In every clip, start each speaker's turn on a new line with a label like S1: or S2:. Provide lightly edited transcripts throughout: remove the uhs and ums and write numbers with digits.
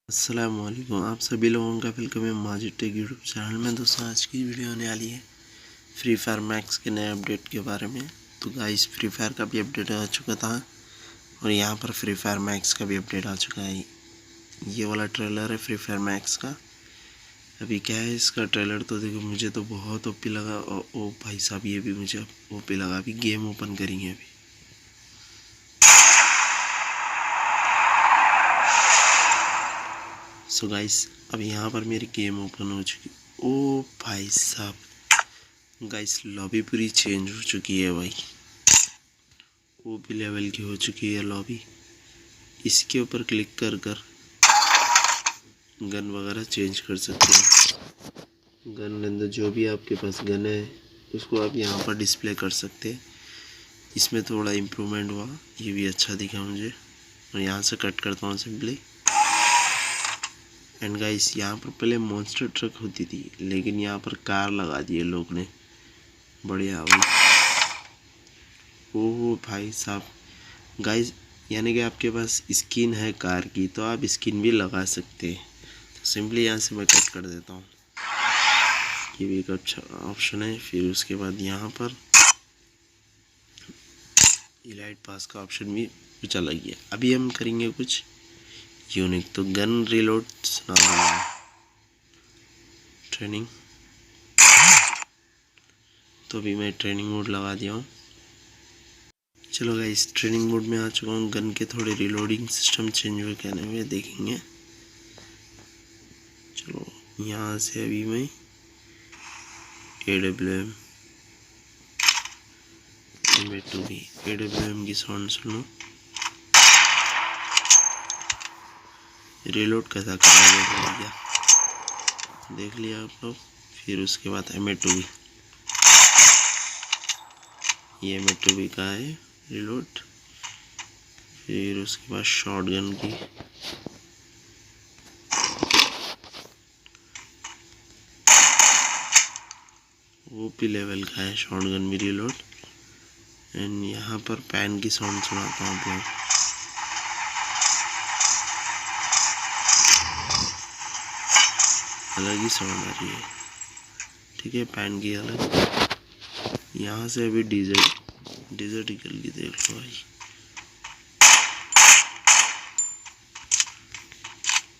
S1: अस्सलाम वालेकुम, आप सभी लोगों का वेलकम है माजिद टेक यूट्यूब चैनल में। दोस्तों आज की वीडियो आने वाली है फ्री फायर मैक्स के नए अपडेट के बारे में। तो गाइस फ्री फायर का भी अपडेट आ चुका था और यहाँ पर फ्री फायर मैक्स का भी अपडेट आ चुका है। ये वाला ट्रेलर है फ्री फायर मैक्स का। अभी क्या है इसका ट्रेलर तो देखो, मुझे तो बहुत ओपी लगा। और ओ भाई साहब ये भी मुझे ओपी लगा। अभी गेम ओपन करेंगे अभी। सो गाइस अब यहाँ पर मेरी गेम ओपन हो चुकी। ओ भाई साहब गाइस लॉबी पूरी चेंज हो चुकी है भाई। ओपी लेवल की हो चुकी है लॉबी। इसके ऊपर क्लिक कर कर गन वगैरह चेंज कर सकते हैं। गन अंदर जो भी आपके पास गन है उसको आप यहाँ पर डिस्प्ले कर सकते हैं। इसमें थोड़ा इम्प्रूवमेंट हुआ, ये भी अच्छा दिखा मुझे। और यहाँ से कट करता हूँ सिंपली। एंड गाइस यहाँ पर पहले मॉन्स्टर ट्रक होती थी, लेकिन यहाँ पर कार लगा दिए लोग ने। बढ़िया भाई। ओह भाई साहब गाइस, यानी कि आपके पास स्किन है कार की तो आप स्किन भी लगा सकते हैं। तो सिंपली यहाँ से मैं कट कर देता हूँ। ये भी एक अच्छा ऑप्शन है। फिर उसके बाद यहाँ पर इलाइट पास का ऑप्शन भी कुछ अलग ही है। अभी हम करेंगे कुछ यूनिक। तो गन रिलोड सुना दूँगा। ट्रेनिंग, तो अभी मैं ट्रेनिंग मोड लगा दिया हूँ। चलो गाइस ट्रेनिंग मोड में आ चुका हूँ। गन के थोड़े रिलोडिंग सिस्टम चेंज हुए कहने में देखेंगे। चलो यहाँ से अभी मैं AWM की साउंड सुनो। रिलोड कैसा करा देख लिया आप लोग। फिर उसके बाद M2B, ये M2B का है रिलोड। फिर उसके बाद शॉटगन की, ओपी लेवल का है शॉटगन भी रिलोड। एंड यहाँ पर पैन की साउंड सुनाता हूँ आप लोग। अलग ही साउंड आ रही है, ठीक है, पैन की अलग। यहाँ से अभी डिजर्ट निकल की देख लो भाई।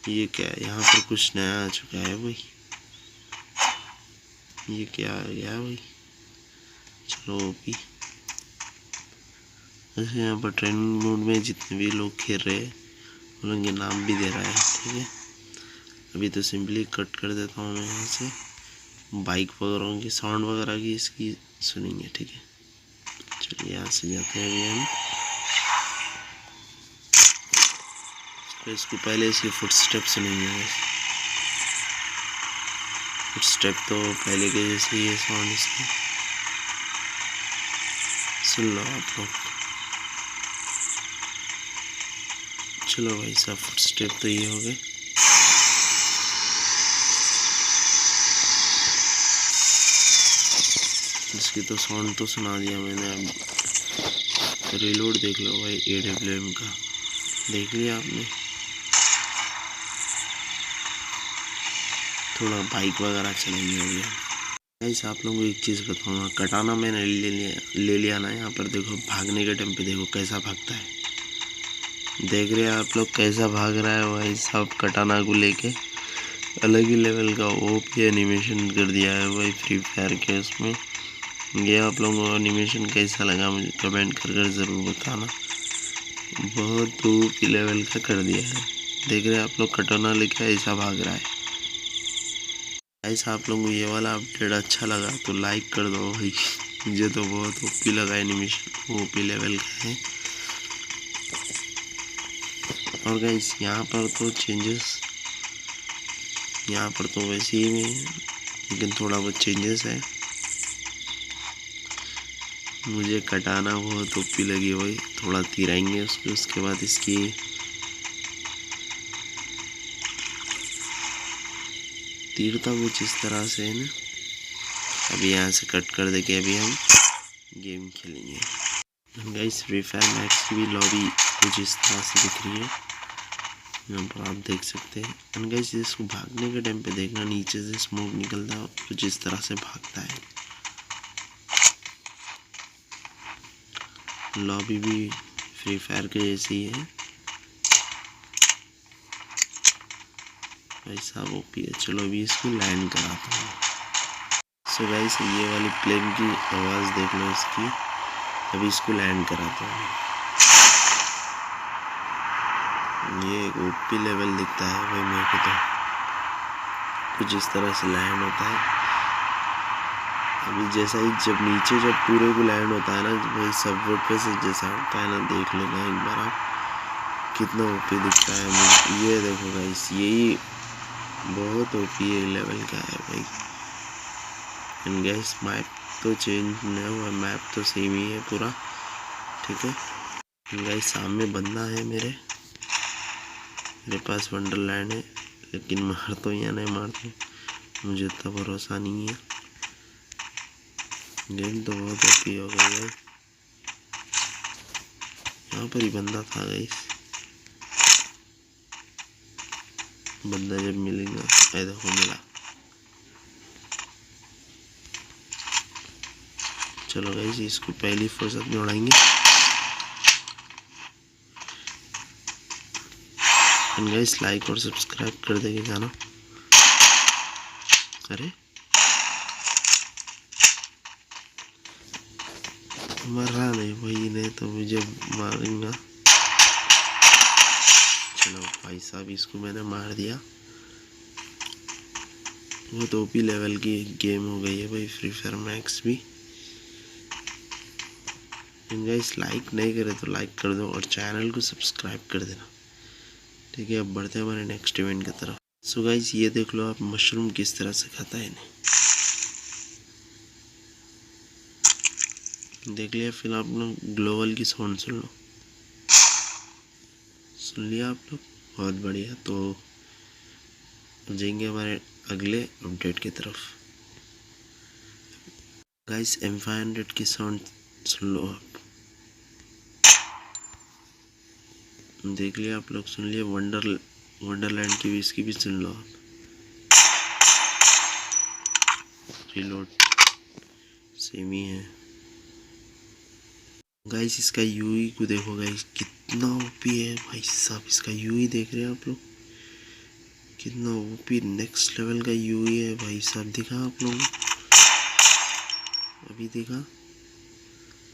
S1: ये क्या है, यहाँ पर कुछ नया आ चुका है भाई। ये क्या आ गया भाई। चलो ओपी। ऐसे यहाँ पर ट्रेनिंग मोड में जितने भी लोग खेल रहे हैं उन लोगों के नाम भी दे रहा है, ठीक है। अभी तो सिंपली कट कर देता हूँ मैं यहाँ से। बाइक वगैरह की साउंड वगैरह की इसकी सुनेंगे, ठीक है। चलिए यहाँ से जाते हैं अभी हम। तो इसको पहले इसके फुटस्टेप सुनेंगे। फुटस्टेप तो पहले के जैसे ही है साउंड इसकी, सुन लो आप लोग। चलो भाई साहब फुटस्टेप तो ये हो गए। इसकी तो साउंड तो सुना दिया मैंने। अब रिलोड देख लो भाई AWM का, देख लिया आपने। थोड़ा बाइक वगैरह चलेंगे अभी। गाइस आप लोगों को एक चीज़ बताऊंगा, कटाना मैंने ले लिया ना। यहाँ पर देखो भागने के टाइम पे देखो कैसा भागता है। देख रहे हैं आप लोग कैसा भाग रहा है भाई साहब। कटाना को लेके अलग ही लेवल का ओपी एनिमेशन कर दिया है भाई फ्री फायर के उसमें। ये आप लोगों को एनिमेशन कैसा लगा मुझे कमेंट कर ज़रूर बताना। बहुत ओपी लेवल का कर दिया है। देख रहे हैं आप लोग कटाना लेके ऐसा भाग रहा है। ऐसा आप लोगों को ये वाला अपडेट अच्छा लगा तो लाइक कर दो भाई। मुझे तो बहुत ओपी लगा एनिमेशन, ओपी लेवल का है। और गाइस यहाँ पर तो चेंजेस, यहाँ पर तो वैसे ही में, लेकिन थोड़ा बहुत चेंजेस है। मुझे कटाना बहुत ओपी लगी भाई। थोड़ा तिराएंगे उसके बाद इसकी तीरता कुछ इस तरह से है ना। अभी यहाँ से कट कर दे के अभी हम गेम खेलेंगे। गाइस फ्री फायर मैक्स की भी लॉबी कुछ इस तरह से दिख रही है। यहाँ पर आप देख सकते हैं। एंड गाइस इसको भागने के टाइम पे देखना नीचे से स्मोक निकलता है, कुछ इस तरह से भागता है। लॉबी भी फ्री फायर के जैसी है भाई साहब, ओपी है। चलो अभी इसको लैंड कराता हूँ। सो गाइस ये वाली प्लेन की आवाज़ देख लो इसकी। अभी इसको लैंड कराता हूँ। ये ओपी लेवल दिखता है भाई मेरे को तो, कुछ इस तरह से लैंड होता है। अभी जैसा ही जब नीचे जब पूरे को लैंड होता है ना भाई, सब वोट पे से जैसा होता है ना, देख लेना एक बार आप कितना ओपी दिखता है मुझे। ये देखो गाइस, यही बहुत ओपी लेवल का है भाई। एंड गाइस मैप तो चेंज नहीं हुआ, मैप तो सेम ही है पूरा, ठीक है। एंड गाइस सामने बंदा है मेरे पास वंडरलैंड है, लेकिन मार तो या नहीं मार तो मुझे इतना भरोसा नहीं है। गेम तो बहुत ओपी हो गई है। यहाँ पर ही बंदा था गाइस, बंदा जब मिलेगा। ऐ देखो मिला। चलो गाइस इसको पहली फुर्सत में उड़ाएंगे। एंड गाइस लाइक और सब्सक्राइब कर देंगे गाना। अरे मर रहा नहीं भाई, नहीं तो मुझे मारेगा। चलो भाई साहब इसको मैंने मार दिया। वो तो ओपी लेवल की गेम हो गई है भाई फ्री फायर मैक्स भी। गाइस लाइक नहीं करे तो लाइक कर दो और चैनल को सब्सक्राइब कर देना, ठीक है। अब बढ़ते हैं हमारे नेक्स्ट इवेंट की तरफ। सो गाइस ये देख लो आप मशरूम किस तरह से खाता है इन्हें, देख लिया। फिर आप लोग ग्लोबल की साउंड सुन लो, सुन लिया आप लोग, बहुत बढ़िया। तो जाएंगे हमारे अगले अपडेट की तरफ। गाइस M500 की साउंड सुन लो आप, देख लिया आप लोग, सुन लिया। वंडरलैंड की भी, इसकी भी सुन लो आप। रिलोड सेम ही है। गाइस इसका यूई को देखो गाइस, कितना ओपी है भाई साहब। इसका यूई देख रहे हैं आप लोग, कितना ओपी नेक्स्ट लेवल का यूई है भाई साहब। दिखा आप लोगों को, अभी देखा।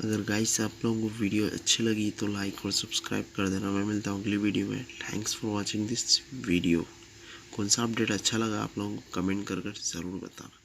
S1: अगर गाइस आप लोगों को वीडियो अच्छी लगी तो लाइक और सब्सक्राइब कर देना। मैं मिलता हूँ अगली वीडियो में। Thanks for watching this video. कौन सा अपडेट अच्छा लगा आप लोगों को कमेंट कर ज़रूर बताना।